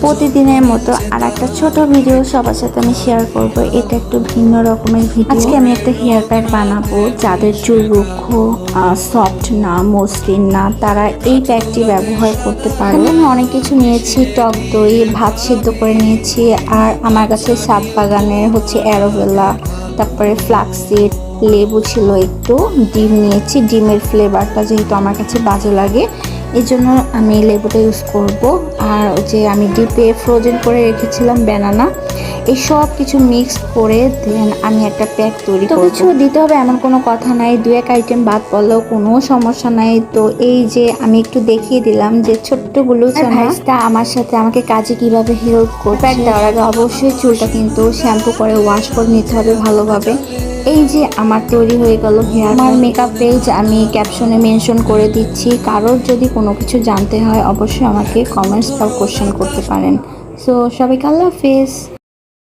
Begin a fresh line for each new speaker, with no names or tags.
প্রতিদিনের মতো আর একটা ছোট ভিডিও সবার সাথে আমি শেয়ার করব। এটা একটু ভিন্ন রকমের ভিডিও। আজকে আমি একটা হেয়ার প্যাক বানাবো। যাদের চুল রুক্ষ, সফট না, মসৃণ না, তারা এই প্যাকটি ব্যবহার করতে পারে। আমি অনেক কিছু নিয়েছি, টক দই, ভাত সিদ্ধ করে নিয়েছি, আর আমার কাছে সাত বাগানের অ্যালোভেরা, তারপরে ফ্লাক্সিড, লেবু ছিল, একটু ডিম নিয়েছি। ডিমের ফ্লেভারটা যেহেতু আমার কাছে বাজে লাগে, এই জন্য আমি লেবুটা ইউজ করব। আর আমি ডিপে ফ্রোজেন করে রেখেছিলাম ব্যানানা, এই সব কিছু মিক্স করে দেন আমি একটা প্যাক তৈরি করব। কিছু দিতে হবে এমন কোনো কথা নাই, দু এক আইটেম বাদ পড়লেও কোনো সমস্যা নাই। তো আমি একটু দেখিয়ে দিলাম যে ছোট্টগুলো ভাইসটা আমার সাথে আমাকে কাজে কিভাবে হেল্প করবে। প্যাক দেওয়ার আগে অবশ্যই চুলটা কিন্তু শ্যাম্পু করে ওয়াশ করে নিতে হবে ভালোভাবে। আমার তৈরি হয়ে গেল হেয়ার। আমার মেকআপ পেজ আমি ক্যাপশনে মেনশন করে দিচ্ছি। কারোর যদি কোনো কিছু জানতে হয় অবশ্যই আমাকে কমেন্টস বা কোশ্চেন করতে পারেন। সো সবাইকে আল্লাহ হাফেজ।